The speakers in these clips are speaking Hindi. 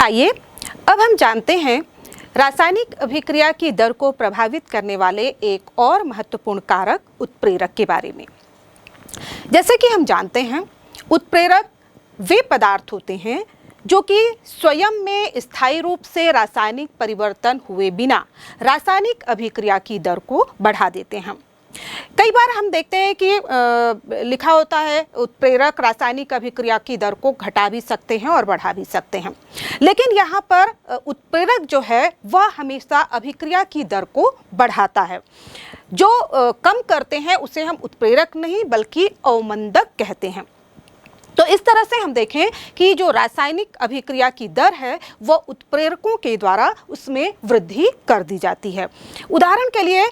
आइए अब हम जानते हैं रासायनिक अभिक्रिया की दर को प्रभावित करने वाले एक और महत्वपूर्ण कारक उत्प्रेरक के बारे में। जैसे कि हम जानते हैं, उत्प्रेरक वे पदार्थ होते हैं जो कि स्वयं में स्थायी रूप से रासायनिक परिवर्तन हुए बिना रासायनिक अभिक्रिया की दर को बढ़ा देते हैं। कई बार हम देखते हैं कि लिखा होता है उत्प्रेरक रासायनिक अभिक्रिया की दर को घटा भी सकते हैं और बढ़ा भी सकते हैं, लेकिन यहाँ पर उत्प्रेरक जो है वह हमेशा अभिक्रिया की दर को बढ़ाता है। जो कम करते हैं उसे हम उत्प्रेरक नहीं बल्कि अवमंदक कहते हैं। तो इस तरह से हम देखें कि जो रासायनिक अभिक्रिया की दर है वह उत्प्रेरकों के द्वारा उसमें वृद्धि कर दी जाती है। उदाहरण के लिए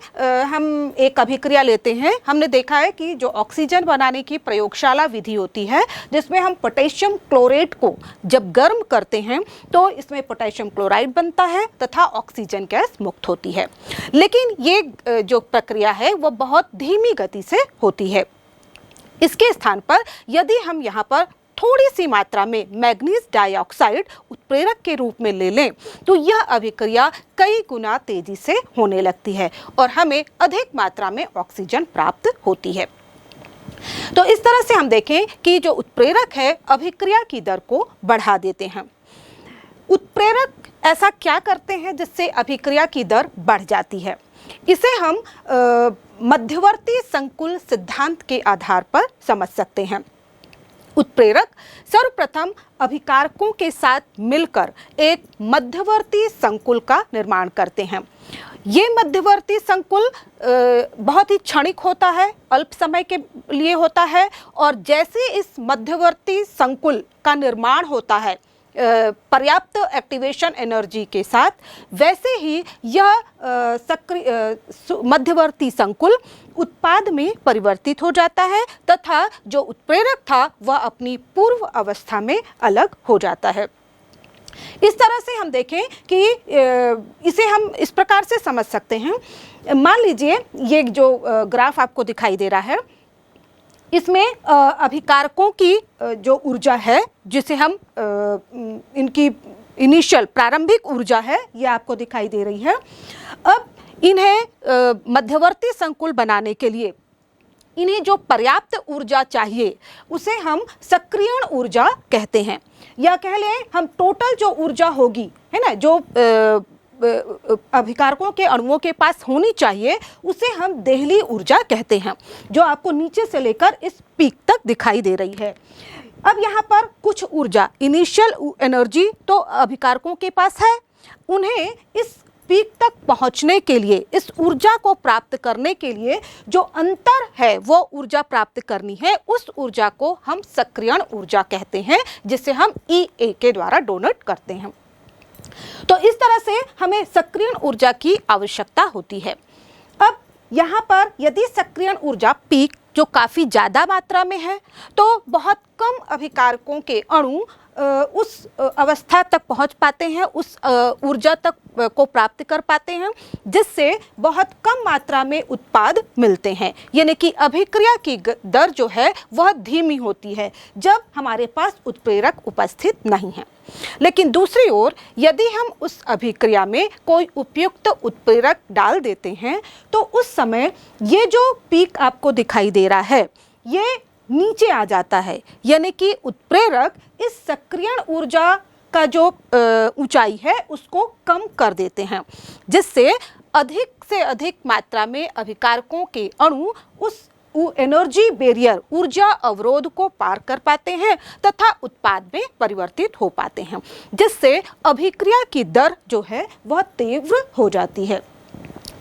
हम एक अभिक्रिया लेते हैं। हमने देखा है कि जो ऑक्सीजन बनाने की प्रयोगशाला विधि होती है, जिसमें हम पोटेशियम क्लोरेट को जब गर्म करते हैं तो इसमें पोटेशियम क्लोराइड बनता है तथा ऑक्सीजन गैस मुक्त होती है। लेकिन ये जो प्रक्रिया है वह बहुत धीमी गति से होती है। इसके स्थान पर यदि हम यहाँ पर थोड़ी सी मात्रा में मैग्नीज डाइऑक्साइड उत्प्रेरक के रूप में ले लें तो यह अभिक्रिया कई गुना तेजी से होने लगती है और हमें अधिक मात्रा में ऑक्सीजन प्राप्त होती है। तो इस तरह से हम देखें कि जो उत्प्रेरक है अभिक्रिया की दर को बढ़ा देते हैं। उत्प्रेरक ऐसा क्या करते हैं जिससे अभिक्रिया की दर बढ़ जाती है? इसे हम मध्यवर्ती संकुल सिद्धांत के आधार पर समझ सकते हैं। उत्प्रेरक सर्वप्रथम अभिकारकों के साथ मिलकर एक मध्यवर्ती संकुल का निर्माण करते हैं। ये मध्यवर्ती संकुल बहुत ही क्षणिक होता है, अल्प समय के लिए होता है, और जैसे इस मध्यवर्ती संकुल का निर्माण होता है पर्याप्त एक्टिवेशन एनर्जी के साथ, वैसे ही यह मध्यवर्ती संकुल उत्पाद में परिवर्तित हो जाता है तथा जो उत्प्रेरक था वह अपनी पूर्व अवस्था में अलग हो जाता है। इस तरह से हम देखें कि इसे हम इस प्रकार से समझ सकते हैं। मान लीजिए ये जो ग्राफ आपको दिखाई दे रहा है, इसमें अभिकारकों की जो ऊर्जा है, जिसे हम इनकी इनिशियल प्रारंभिक ऊर्जा है, ये आपको दिखाई दे रही है। अब इन्हें मध्यवर्ती संकुल बनाने के लिए इन्हें जो पर्याप्त ऊर्जा चाहिए उसे हम सक्रियण ऊर्जा कहते हैं, या कह लें हम टोटल जो ऊर्जा होगी, है ना, जो अभिकारकों के अणुओं के पास होनी चाहिए उसे हम देहली ऊर्जा कहते हैं, जो आपको नीचे से लेकर इस पीक तक दिखाई दे रही है। अब यहाँ पर कुछ ऊर्जा इनिशियल एनर्जी तो अभिकारकों के पास है, उन्हें इस पीक तक पहुँचने के लिए, इस ऊर्जा को प्राप्त करने के लिए जो अंतर है वो ऊर्जा प्राप्त करनी है, उस ऊर्जा को हम सक्रियण ऊर्जा कहते हैं, जिसे हम EA के द्वारा डोनेट करते हैं। तो इस तरह से हमें सक्रियण ऊर्जा की आवश्यकता होती है। अब यहाँ पर यदि सक्रियण ऊर्जा पीक जो काफ़ी ज़्यादा मात्रा में है तो बहुत कम अभिकारकों के अणु उस अवस्था तक पहुँच पाते हैं, उस ऊर्जा तक को प्राप्त कर पाते हैं, जिससे बहुत कम मात्रा में उत्पाद मिलते हैं। यानी कि अभिक्रिया की दर जो है वह धीमी होती है जब हमारे पास उत्प्रेरक उपस्थित नहीं है। लेकिन दूसरी ओर यदि हम उस अभिक्रिया में कोई उपयुक्त उत्प्रेरक डाल देते हैं तो उस समय ये जो पीक आपको दिखाई दे रहा है ये नीचे आ जाता है, यानी कि उत्प्रेरक इस सक्रियण ऊर्जा का जो ऊंचाई है उसको कम कर देते हैं, जिससे अधिक से अधिक मात्रा में अभिकारकों के अणु उस एनर्जी बैरियर, ऊर्जा अवरोध को पार कर पाते हैं तथा उत्पाद में परिवर्तित हो पाते हैं, जिससे अभिक्रिया की दर जो है वह तीव्र हो जाती है।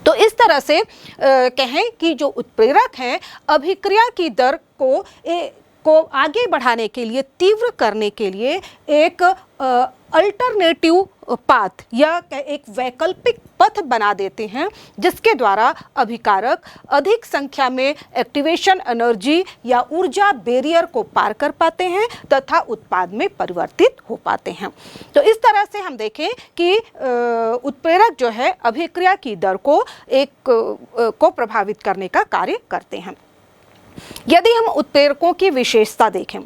तो इस तरह से कहें कि जो उत्प्रेरक हैं अभिक्रिया की दर को आगे बढ़ाने के लिए, तीव्र करने के लिए एक अल्टरनेटिव पाथ या एक वैकल्पिक पथ बना देते हैं, जिसके द्वारा अभिकारक अधिक संख्या में एक्टिवेशन एनर्जी या ऊर्जा बैरियर को पार कर पाते हैं तथा उत्पाद में परिवर्तित हो पाते हैं। तो इस तरह से हम देखें कि उत्प्रेरक जो है अभिक्रिया की दर को प्रभावित करने का कार्य करते हैं। यदि हम उत्प्रेरकों की विशेषता देखें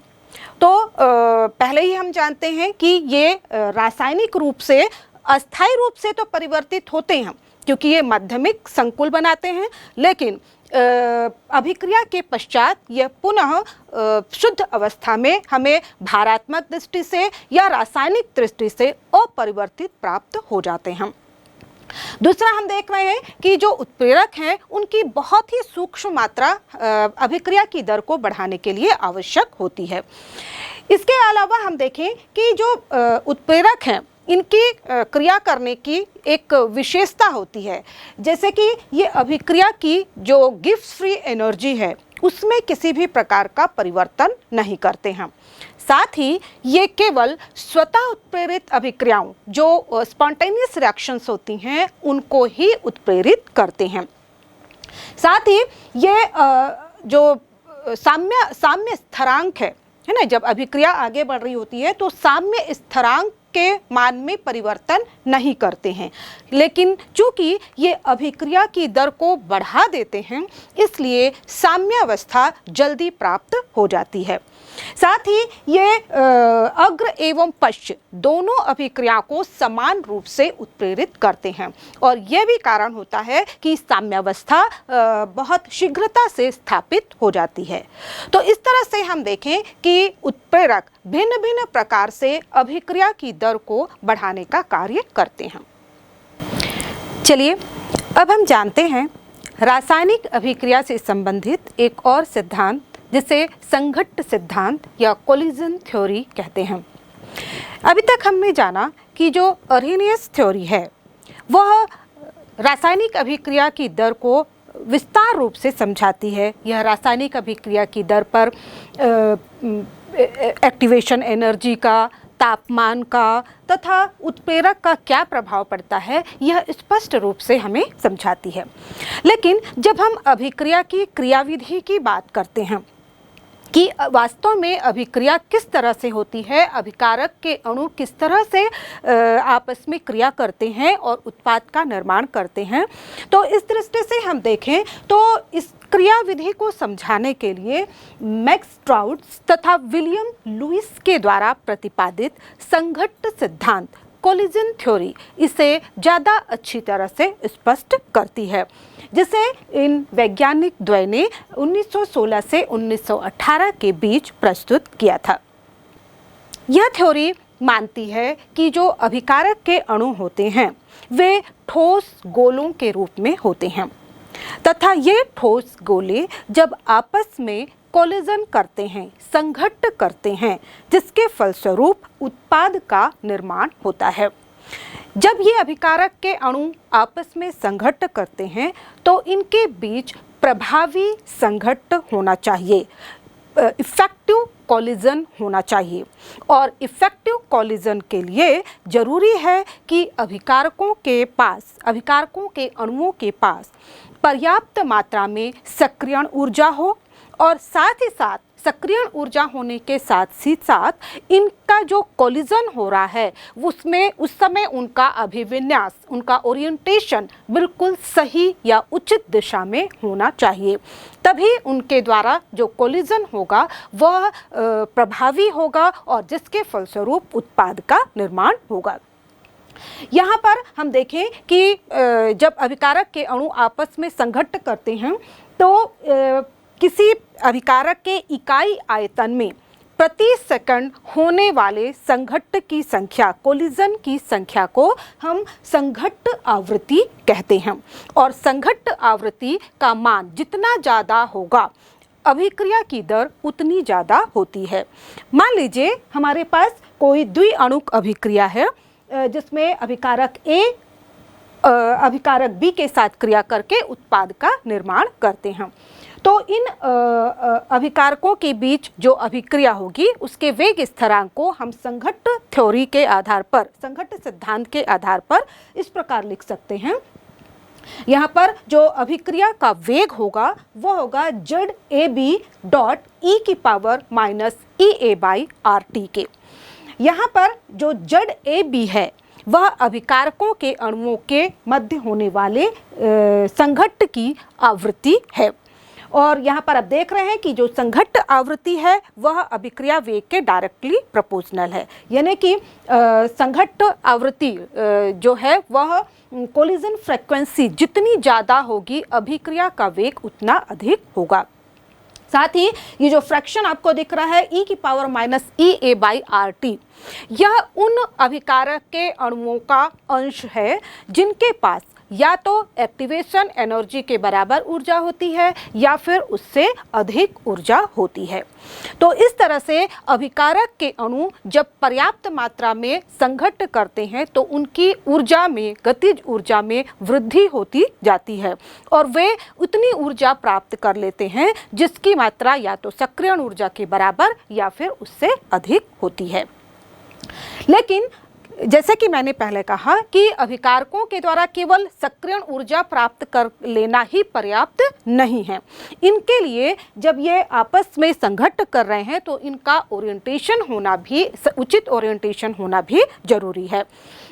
तो पहले ही हम जानते हैं कि ये रासायनिक रूप से अस्थायी रूप से तो परिवर्तित होते हैं क्योंकि ये माध्यमिक संकुल बनाते हैं, लेकिन अभिक्रिया के पश्चात यह पुनः शुद्ध अवस्था में हमें भारात्मक दृष्टि से या रासायनिक दृष्टि से अपरिवर्तित प्राप्त हो जाते हैं। दूसरा हम देख रहे हैं कि जो उत्प्रेरक हैं उनकी बहुत ही सूक्ष्म मात्रा अभिक्रिया की दर को बढ़ाने के लिए आवश्यक होती है। इसके अलावा हम देखें कि जो उत्प्रेरक हैं इनकी क्रिया करने की एक विशेषता होती है, जैसे कि ये अभिक्रिया की जो गिब्स फ्री एनर्जी है उसमें किसी भी प्रकार का परिवर्तन नहीं करते हैं। साथ ही ये केवल स्वतः उत्प्रेरित अभिक्रियाओं जो स्पॉन्टेनियस रिएक्शंस होती हैं उनको ही उत्प्रेरित करते हैं। साथ ही ये जो साम्य स्थिरांक है ना, जब अभिक्रिया आगे बढ़ रही होती है तो साम्य स्थिरांक के मान में परिवर्तन नहीं करते हैं, लेकिन चूंकि ये अभिक्रिया की दर को बढ़ा देते हैं इसलिए साम्य अवस्था जल्दी प्राप्त हो जाती है। साथ ही ये अग्र एवं पश्च दोनों अभिक्रिया को समान रूप से उत्प्रेरित करते हैं और यह भी कारण होता है कि साम्यावस्था बहुत शीघ्रता से स्थापित हो जाती है। तो इस तरह से हम देखें कि उत्प्रेरक भिन्न भिन्न प्रकार से अभिक्रिया की दर को बढ़ाने का कार्य करते हैं। चलिए अब हम जानते हैं रासायनिक अभिक्रिया से संबंधित एक और सिद्धांत जिसे संघट्ट सिद्धांत या कोलिजन थ्योरी कहते हैं। अभी तक हमने जाना कि जो अरेनियस थ्योरी है वह रासायनिक अभिक्रिया की दर को विस्तार रूप से समझाती है। यह रासायनिक अभिक्रिया की दर पर एक्टिवेशन एनर्जी का, तापमान का तथा उत्प्रेरक का क्या प्रभाव पड़ता है यह स्पष्ट रूप से हमें समझाती है। लेकिन जब हम अभिक्रिया की क्रियाविधि की बात करते हैं कि वास्तव में अभिक्रिया किस तरह से होती है, अभिकारक के अणु किस तरह से आपस में क्रिया करते हैं और उत्पाद का निर्माण करते हैं, तो इस दृष्टि से हम देखें तो इस क्रिया विधि को समझाने के लिए मैक्स ट्राउट्स तथा विलियम लुइस के द्वारा प्रतिपादित संघट्ट सिद्धांत कोलिजन थ्योरी इसे ज़्यादा अच्छी तरह से स्पष्ट करती है, जिसे इन वैज्ञानिक द्वय ने 1916 से 1918 के बीच प्रस्तुत किया था। यह थ्योरी मानती है कि जो अभिकारक के अणु होते हैं वे ठोस गोलों के रूप में होते हैं तथा ये ठोस गोले जब आपस में कोलिजन करते हैं, संघट्ट करते हैं, जिसके फलस्वरूप उत्पाद का निर्माण होता है। जब ये अभिकारक के अणु आपस में संघट्ट करते हैं तो इनके बीच प्रभावी संघट्ट होना चाहिए, इफेक्टिव कोलिजन होना चाहिए। और इफेक्टिव कोलिजन के लिए जरूरी है कि अभिकारकों के अणुओं के पास पर्याप्त मात्रा में सक्रियण ऊर्जा हो और साथ ही साथ सक्रियण ऊर्जा होने के साथ ही साथ इनका जो कोलिजन हो रहा है उसमें उस समय उनका अभिविन्यास, उनका ओरिएंटेशन बिल्कुल सही या उचित दिशा में होना चाहिए। तभी उनके द्वारा जो कोलिजन होगा वह प्रभावी होगा और जिसके फलस्वरूप उत्पाद का निर्माण होगा। यहाँ पर हम देखें कि जब अभिकारक के अणु आपस में संघट्ट करते हैं तो किसी अभिकारक के इकाई आयतन में प्रति सेकंड होने वाले संघट्ट की संख्या, कोलिजन की संख्या को हम संघट्ट आवृत्ति कहते हैं और संघट्ट आवृत्ति का मान जितना ज़्यादा होगा अभिक्रिया की दर उतनी ज़्यादा होती है। मान लीजिए हमारे पास कोई द्विअणुक अभिक्रिया है जिसमें अभिकारक A अभिकारक B के साथ क्रिया करके उत्पाद का निर्माण करते हैं। तो इन अभिकारकों के बीच जो अभिक्रिया होगी उसके वेग स्थिरांक को हम संघट्ट थ्योरी के आधार पर, संघट्ट सिद्धांत के आधार पर इस प्रकार लिख सकते हैं। यहाँ पर जो अभिक्रिया का वेग होगा वह होगा ZAB डॉट e की पावर माइनस EA/RT के। यहाँ पर जो ZAB है वह अभिकारकों के अणुओं के मध्य होने वाले संघट्ट की आवृत्ति है और यहाँ पर आप देख रहे हैं कि जो संघट्ट आवृत्ति है वह अभिक्रिया वेग के डायरेक्टली प्रोपोर्शनल है, यानी कि संघट्ट आवृत्ति जो है वह कोलिजन फ्रीक्वेंसी जितनी ज़्यादा होगी अभिक्रिया का वेग उतना अधिक होगा। साथ ही ये जो फ्रैक्शन आपको दिख रहा है e⁻⁴ यह उन अभिकारक के अणुओं का अंश है जिनके पास या तो एक्टिवेशन एनर्जी के बराबर ऊर्जा होती है या फिर उससे अधिक ऊर्जा होती है। तो इस तरह से अभिकारक के अणु जब पर्याप्त मात्रा में संघट्ट करते हैं तो उनकी ऊर्जा में, गतिज ऊर्जा में वृद्धि होती जाती है और वे उतनी ऊर्जा प्राप्त कर लेते हैं जिसकी मात्रा या तो सक्रियण ऊर्जा के बराबर या फिर उससे अधिक होती है। लेकिन जैसे कि मैंने पहले कहा कि अभिकारकों के द्वारा केवल सक्रियण ऊर्जा प्राप्त कर लेना ही पर्याप्त नहीं है। इनके लिए जब ये आपस में संघट्ट कर रहे हैं तो इनका ओरिएंटेशन होना भी, उचित ओरिएंटेशन होना भी जरूरी है।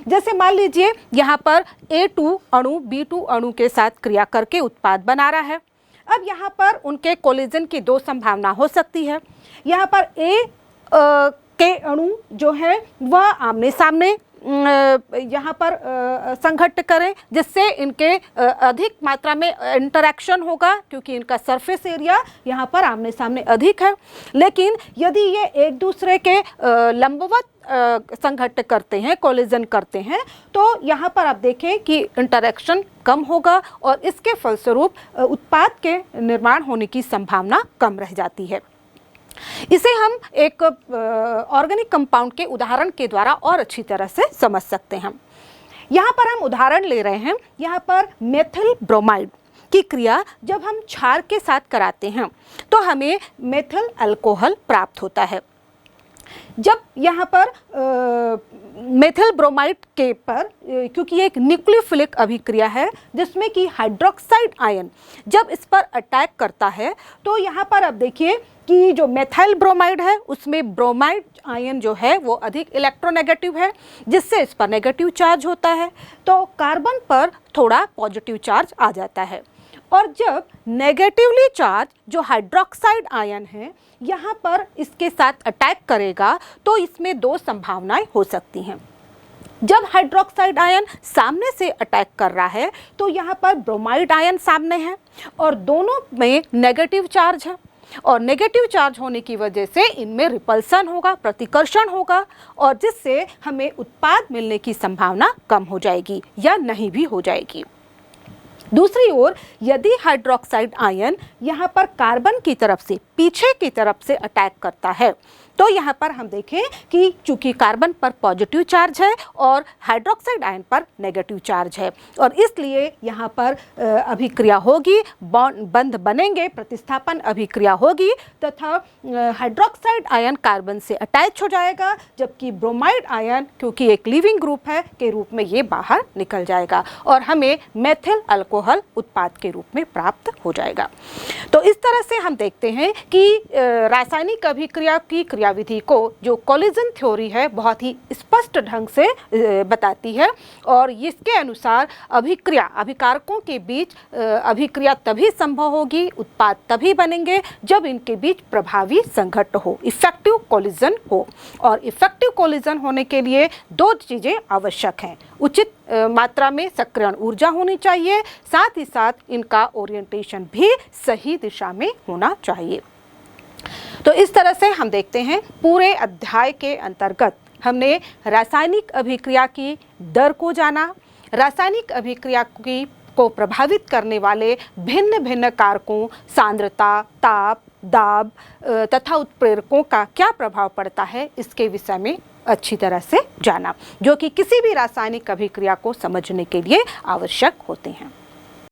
जैसे मान लीजिए यहाँ पर A2 अणु B2 अणु के साथ क्रिया करके उत्पाद बना रहा है। अब यहाँ पर उनके कोलिजन की दो संभावना हो सकती है। यहाँ पर A के अणु जो है वह आमने सामने यहाँ पर संघट्ट करें जिससे इनके अधिक मात्रा में इंटरैक्शन होगा क्योंकि इनका सरफेस एरिया यहाँ पर आमने सामने अधिक है। लेकिन यदि ये एक दूसरे के लंबवत संघट्ट करते हैं, कोलिजन करते हैं, तो यहाँ पर आप देखें कि इंटरैक्शन कम होगा और इसके फलस्वरूप उत्पाद के निर्माण होने की संभावना कम रह जाती है। इसे हम एक ऑर्गेनिक कंपाउंड के उदाहरण के द्वारा और अच्छी तरह से समझ सकते हैं। यहाँ पर हम उदाहरण ले रहे हैं, यहाँ पर मेथिल ब्रोमाइड की क्रिया जब हम क्षार के साथ कराते हैं तो हमें मेथिल अल्कोहल प्राप्त होता है। जब यहाँ पर मेथिल ब्रोमाइड के पर क्योंकि ये एक न्यूक्लियोफिलिक अभिक्रिया है जिसमें कि हाइड्रोक्साइड आयन जब इस पर अटैक करता है तो यहाँ पर आप देखिए कि जो मेथिल ब्रोमाइड है उसमें ब्रोमाइड आयन जो है वो अधिक इलेक्ट्रोनेगेटिव है जिससे इस पर नेगेटिव चार्ज होता है, तो कार्बन पर थोड़ा पॉजिटिव चार्ज आ जाता है। और जब नेगेटिवली चार्ज जो हाइड्रोक्साइड आयन है यहाँ पर इसके साथ अटैक करेगा तो इसमें दो संभावनाएं हो सकती हैं। जब हाइड्रोक्साइड आयन सामने से अटैक कर रहा है तो यहाँ पर ब्रोमाइड आयन सामने है और दोनों में नेगेटिव चार्ज है और नेगेटिव चार्ज होने की वजह से इनमें रिपल्सन होगा, प्रतिकर्षण होगा और जिससे हमें उत्पाद मिलने की संभावना कम हो जाएगी या नहीं भी हो जाएगी। दूसरी ओर यदि हाइड्रोक्साइड आयन यहाँ पर कार्बन की तरफ से, पीछे की तरफ से अटैक करता है तो यहाँ पर हम देखें कि चूंकि कार्बन पर पॉजिटिव चार्ज है और हाइड्रोक्साइड आयन पर नेगेटिव चार्ज है और इसलिए यहाँ पर अभिक्रिया होगी, बंध बनेंगे, प्रतिस्थापन अभिक्रिया होगी तथा हाइड्रोक्साइड आयन कार्बन से अटैच हो जाएगा जबकि ब्रोमाइड आयन क्योंकि एक लिविंग ग्रुप है के रूप में ये बाहर निकल जाएगा और हमें मेथिल अल्कोहल उत्पाद के रूप में प्राप्त हो जाएगा। तो इस तरह से हम देखते हैं कि रासायनिक अभिक्रिया की क्रियाविधि को जो कोलिजन थ्योरी है बहुत ही स्पष्ट ढंग से बताती है और इसके अनुसार अभिक्रिया, अभिकारकों के बीच अभिक्रिया तभी संभव होगी, उत्पाद तभी बनेंगे जब इनके बीच प्रभावी संघट्ट हो, इफेक्टिव कोलिजन हो। और इफेक्टिव कोलिजन होने के लिए दो चीज़ें आवश्यक हैं, उचित मात्रा में सक्रियण ऊर्जा होनी चाहिए, साथ ही साथ इनका ओरिएंटेशन भी सही दिशा में होना चाहिए। तो इस तरह से हम देखते हैं पूरे अध्याय के अंतर्गत हमने रासायनिक अभिक्रिया की दर को जाना, रासायनिक अभिक्रिया को प्रभावित करने वाले भिन्न भिन्न कारकों, सांद्रता, ताप, दाब तथा उत्प्रेरकों का क्या प्रभाव पड़ता है इसके विषय में अच्छी तरह से जाना, जो कि किसी भी रासायनिक अभिक्रिया को समझने के लिए आवश्यक होते हैं।